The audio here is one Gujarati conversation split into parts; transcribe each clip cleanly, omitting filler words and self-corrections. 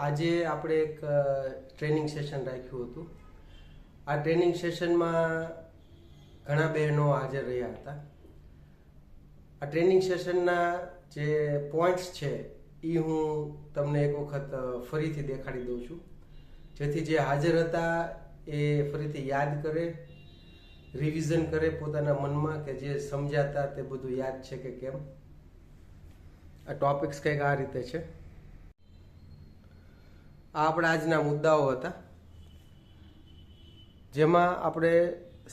આજે આપણે એક ટ્રેનિંગ સેશન રાખ્યું હતું. આ ટ્રેનિંગ સેશનમાં ઘણા બહેનો હાજર રહ્યા હતા. આ ટ્રેનિંગ સેશનના જે પોઈન્ટ્સ છે એ હું તમને એક વખત ફરીથી દેખાડી દઉં છું, જેથી જે હાજર હતા એ ફરીથી યાદ કરે, રિવિઝન કરે પોતાના મનમાં કે જે સમજાતા તે બધું યાદ છે કે કેમ. આ ટોપિક્સ કંઈક આ રીતે છે. આ આપણા આજના મુદ્દાઓ હતા, જેમાં આપણે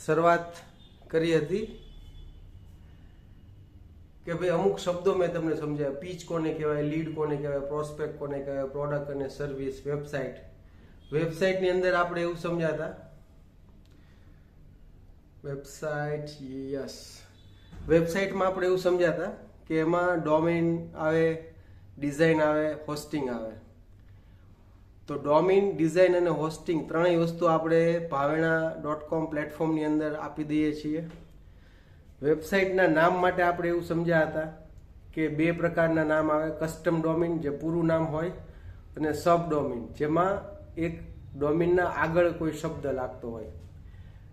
શરૂઆત કરી હતી કે ભાઈ અમુક શબ્દો મેં તમને સમજાવ્યા. પીચ કોને કહેવાય, લીડ કોને કહેવાય, પ્રોસ્પેક્ટ કોને કહેવાય, પ્રોડક્ટ અને સર્વિસ, વેબસાઇટ. વેબસાઇટની અંદર આપણે એવું સમજાતા, વેબસાઇટમાં આપણે એવું સમજાતા કે એમાં ડોમેઇન આવે, ડિઝાઇન આવે, હોસ્ટિંગ આવે. તો ડોમેઇન, ડિઝાઇન અને હોસ્ટિંગ ત્રણેય વસ્તુ આપણે ભાવેણા.com પ્લેટફોર્મની અંદર આપી દઈએ છીએ. વેબસાઇટના નામ માટે આપણે એવું સમજ્યા હતા કે બે પ્રકારના નામ આવે: કસ્ટમ ડોમેઇન, જે પૂરું નામ હોય, અને સબ ડોમેઇન, જેમાં એક ડોમેઇનના આગળ કોઈ શબ્દ લાગતો હોય.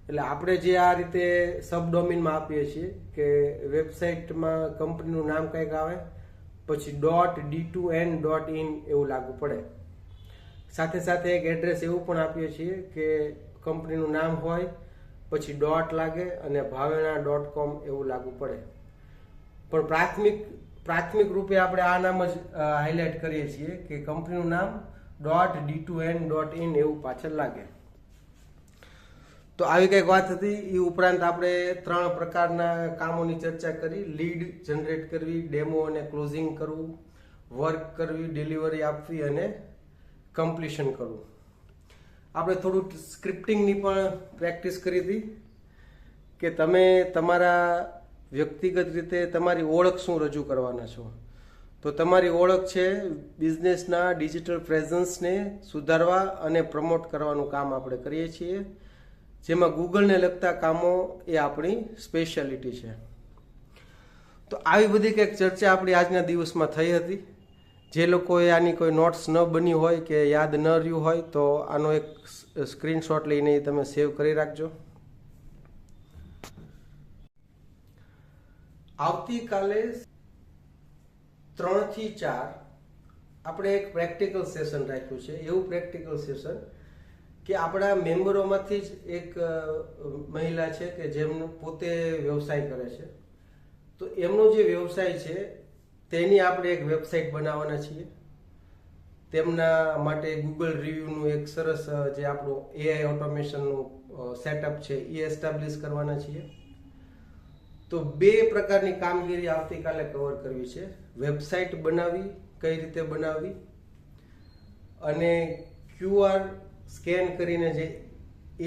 એટલે આપણે જે આ રીતે સબ ડોમેઇનમાં આપીએ છીએ કે વેબસાઇટમાં કંપનીનું નામ કંઈક આવે, પછી .d2n.in એવું લાગુ પડે. સાથે સાથે એક એડ્રેસ એવું પણ આપીએ છીએ કે કંપનીનું નામ હોય, પછી ડોટ લાગે અને ભાવેણા.com એવું લાગુ પડે. પણ પ્રાથમિક રૂપે આપણે આ નામ જ હાઇલાઇટ કરીએ છીએ કે કંપનીનું નામ .d2n.in એવું પાછળ લાગે. તો આવી કંઈક વાત હતી. એ ઉપરાંત આપણે 3 પ્રકારના કામોની ચર્ચા કરી: લીડ જનરેટ કરવી, ડેમો અને ક્લોઝિંગ કરવું, વર્ક કરવી, ડિલિવરી આપવી અને કમ્પ્લીશન કરવું. આપણે થોડું સ્ક્રિપ્ટિંગની પણ પ્રેક્ટિસ કરી હતી કે તમે તમારા વ્યક્તિગત રીતે તમારી ઓળખ શું રજૂ કરવાના છો. તો તમારી ઓળખ છે બિઝનેસના ડિજિટલ પ્રેઝન્સને સુધારવા અને પ્રમોટ કરવાનું કામ આપણે કરીએ છીએ, જેમાં ગૂગલને લગતા કામો એ આપણી સ્પેશિયાલિટી છે. તો આવી બધી કંઈક ચર્ચા આપણી આજના દિવસમાં થઈ હતી. જે લોકોએ આની કોઈ નોટ્સ ન બની હોય કે યાદ ન રહ્યું હોય તો આનો એક સ્ક્રીનશોટ લઈને તમે સેવ કરી રાખજો. આવતીકાલે 3 થી 4 આપણે એક પ્રેક્ટિકલ સેશન રાખ્યું છે. એવું પ્રેક્ટિકલ સેશન કે આપણા મેમ્બરોમાંથી જ એક મહિલા છે કે જેમનો પોતે વ્યવસાય કરે છે. તો એમનો જે વ્યવસાય છે તેની આપણે એક વેબસાઇટ બનાવવાના છીએ. તેમના માટે ગૂગલ રિવ્યુનું એક સરસ જે આપણું AI ઓટોમેશનનું સેટઅપ છે એ એસ્ટાબ્લિશ કરવાના છીએ. તો 2 પ્રકારની કામગીરી આવતીકાલે કવર કરવી છે: વેબસાઇટ બનાવવી, કઈ રીતે બનાવવી, અને QR સ્કેન કરીને જે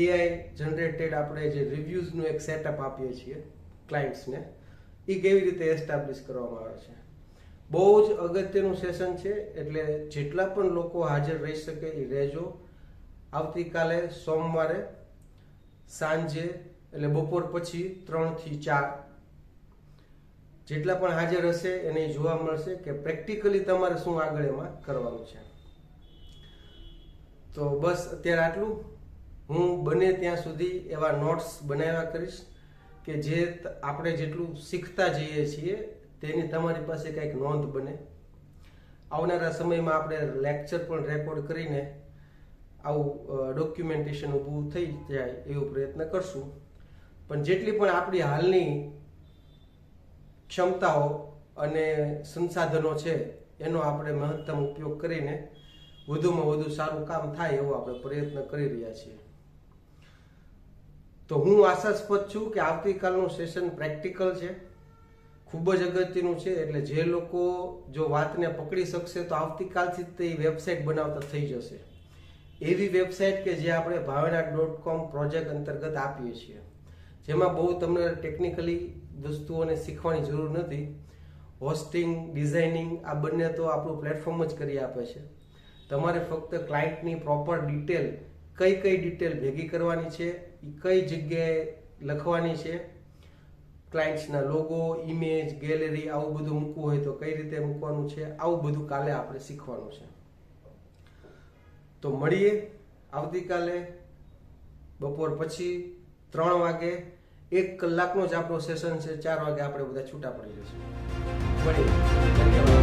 AI જનરેટેડ આપણે જે રિવ્યુઝનું એક સેટઅપ આપીએ છીએ ક્લાયન્ટ્સને, એ કેવી રીતે એસ્ટાબ્લિશ કરવામાં આવે છે. બહુ જ અગત્યનું સેશન છે, એટલે જેટલા પણ લોકો હાજર રહી શકે એ રહેજો. આવતીકાલે સોમવારે સાંજે, એટલે બપોર પછી 3 થી 4 જેટલા પણ હાજર હશે એને જોવા મળશે કે પ્રેક્ટિકલી તમારે શું આગળ એમાં કરવાનું છે. તો બસ અત્યારે આટલું. હું બને ત્યાં સુધી એવા નોટ્સ બનાવ્યા કરીશ કે જે આપણે જેટલું શીખતા જઈએ છીએ તેની તમારી પાસે કંઈક નોંધ બને. આવનારા સમયમાં આપણે લેક્ચર પણ રેકોર્ડ કરીને આવું ડોક્યુમેન્ટેશન ઊભું થઈ જાય એવો પ્રયત્ન કરશું. પણ જેટલી પણ આપણી હાલની ક્ષમતાઓ અને સંસાધનો છે એનો આપણે મહત્તમ ઉપયોગ કરીને વધુમાં વધુ સારું કામ થાય એવો આપણે પ્રયત્ન કરી રહ્યા છીએ. તો હું આશાસ્પદ છું કે આવતીકાલનું સેશન પ્રેક્ટિકલ છે, ખૂબ જ અગત્યનું છે. એટલે જે લોકો જો વાતને પકડી શકશે તો આવતીકાલથી તે વેબસાઇટ બનાવતા થઈ જશે. એવી વેબસાઇટ કે જે આપણે ભાવેણા.com પ્રોજેક્ટ અંતર્ગત આપીએ છીએ, જેમાં બહુ તમને ટેકનિકલી વસ્તુઓને શીખવાની જરૂર નથી. હોસ્ટિંગ, ડિઝાઇનિંગ આ બંને તો આપણું પ્લેટફોર્મ જ કરી આપે છે. તમારે ફક્ત ક્લાયન્ટની પ્રોપર ડિટેલ, કઈ ડિટેલ ભેગી કરવાની છે, કઈ જગ્યાએ લખવાની છે, ક્લાયન્ટ્સના લોગો, ઇમેજ, ગેલેરી આવું બધું મૂકવું હોય તો કઈ રીતે મૂકવાનું છે, આવું બધું કાલે આપણે શીખવાનું છે. તો મળીએ આવતીકાલે બપોર પછી 3 વાગે. 1 કલાકનો જ આપણો સેશન છે. 4 વાગે આપણે બધા છૂટા પડી જઈશું. મળીએ.